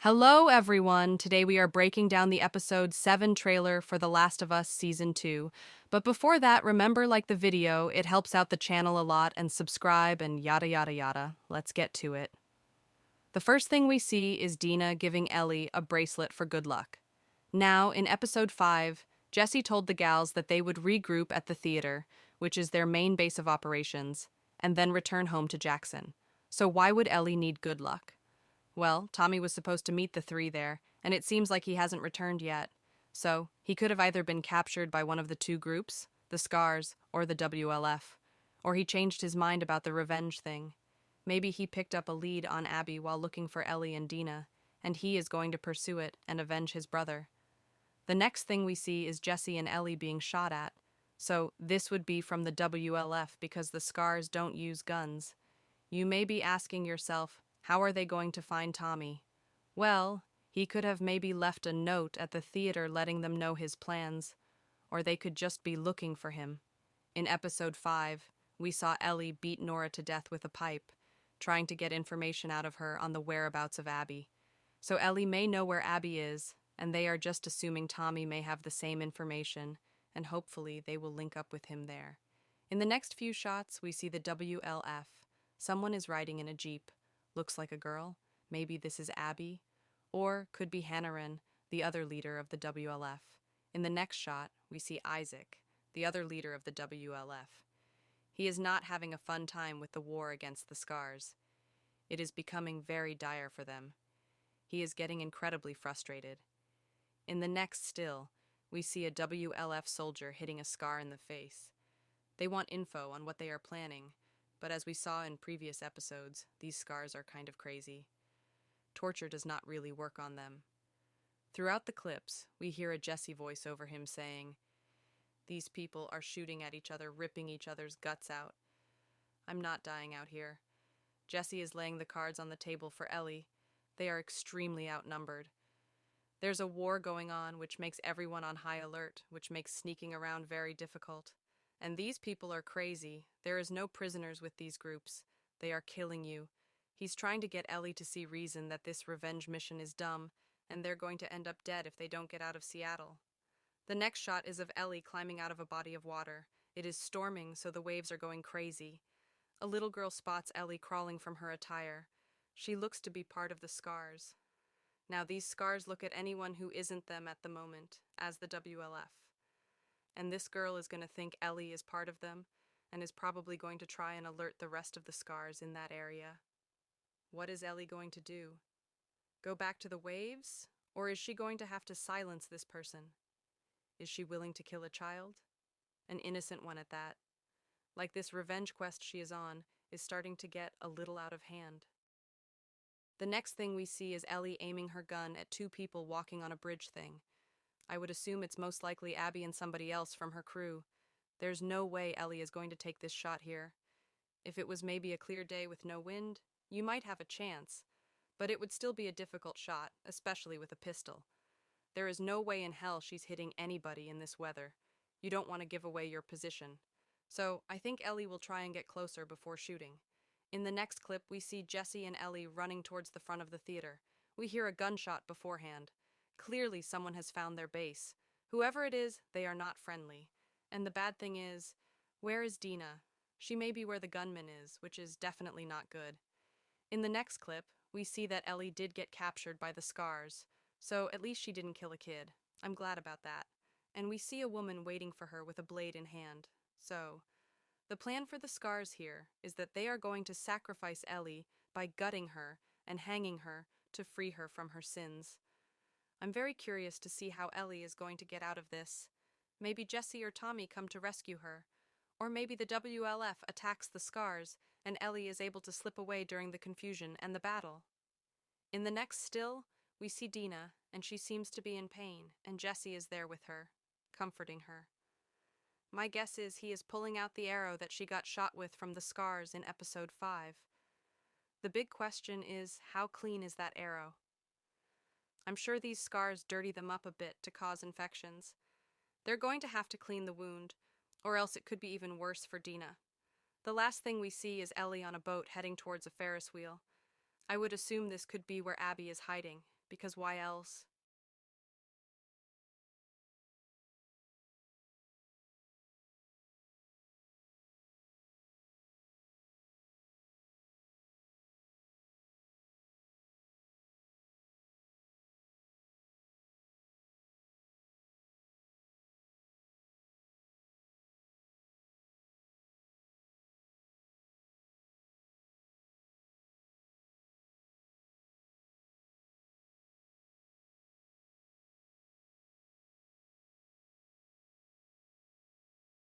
Hello, everyone. Today we are breaking down the episode 7 trailer for The Last of Us Season 2. But before that, remember, like the video, it helps out the channel a lot, and subscribe and yada yada yada. Let's get to it. The first thing we see is Dina giving Ellie a bracelet for good luck. Now, in episode 5, Jesse told the gals that they would regroup at the theater, which is their main base of operations, and then return home to Jackson. So why would Ellie need good luck? Well, Tommy was supposed to meet the three there, and it seems like he hasn't returned yet. So, he could have either been captured by one of the two groups, the Scars or the WLF, or he changed his mind about the revenge thing. Maybe he picked up a lead on Abby while looking for Ellie and Dina, and he is going to pursue it and avenge his brother. The next thing we see is Jesse and Ellie being shot at. So, this would be from the WLF because the Scars don't use guns. You may be asking yourself, how are they going to find Tommy? Well, he could have maybe left a note at the theater letting them know his plans, or they could just be looking for him. In episode 5, we saw Ellie beat Nora to death with a pipe, trying to get information out of her on the whereabouts of Abby. So Ellie may know where Abby is, and they are just assuming Tommy may have the same information, and hopefully they will link up with him there. In the next few shots, we see the WLF. Someone is riding in a Jeep. Looks like a girl. Maybe this is Abby. Or could be Hannaran, the other leader of the WLF. In the next shot, we see Isaac, the other leader of the WLF. He is not having a fun time with the war against the Scars. It is becoming very dire for them. He is getting incredibly frustrated. In the next still, we see a WLF soldier hitting a Scar in the face. They want info on what they are planning, but as we saw in previous episodes, these Scars are kind of crazy. Torture does not really work on them. Throughout the clips, we hear a Jesse voice over him saying, "These people are shooting at each other, ripping each other's guts out. I'm not dying out here." Jesse is laying the cards on the table for Ellie. They are extremely outnumbered. There's a war going on, which makes everyone on high alert, which makes sneaking around very difficult. And these people are crazy. There is no prisoners with these groups. They are killing you. He's trying to get Ellie to see reason that this revenge mission is dumb, and they're going to end up dead if they don't get out of Seattle. The next shot is of Ellie climbing out of a body of water. It is storming, so the waves are going crazy. A little girl spots Ellie crawling from her attire. She looks to be part of the Scars. Now these Scars look at anyone who isn't them at the moment as the WLF. And this girl is going to think Ellie is part of them, and is probably going to try and alert the rest of the Scars in that area. What is Ellie going to do? Go back to the waves? Or is she going to have to silence this person? Is she willing to kill a child? An innocent one at that. Like this revenge quest she is on is starting to get a little out of hand. The next thing we see is Ellie aiming her gun at two people walking on a bridge thing. I would assume it's most likely Abby and somebody else from her crew. There's no way Ellie is going to take this shot here. If it was maybe a clear day with no wind, you might have a chance, but it would still be a difficult shot, especially with a pistol. There is no way in hell she's hitting anybody in this weather. You don't want to give away your position. So I think Ellie will try and get closer before shooting. In the next clip, we see Jesse and Ellie running towards the front of the theater. We hear a gunshot beforehand. Clearly someone has found their base. Whoever it is, they are not friendly. And the bad thing is, where is Dina? She may be where the gunman is, which is definitely not good. In the next clip, we see that Ellie did get captured by the Scars, so at least she didn't kill a kid. I'm glad about that. And we see a woman waiting for her with a blade in hand. So, the plan for the Scars here is that they are going to sacrifice Ellie by gutting her and hanging her to free her from her sins. I'm very curious to see how Ellie is going to get out of this. Maybe Jesse or Tommy come to rescue her. Or maybe the WLF attacks the Scars and Ellie is able to slip away during the confusion and the battle. In the next still, we see Dina, and she seems to be in pain, and Jesse is there with her, comforting her. My guess is he is pulling out the arrow that she got shot with from the Scars in episode 5. The big question is, how clean is that arrow? I'm sure these Scars dirty them up a bit to cause infections. They're going to have to clean the wound, or else it could be even worse for Dina. The last thing we see is Ellie on a boat heading towards a Ferris wheel. I would assume this could be where Abby is hiding. because why else?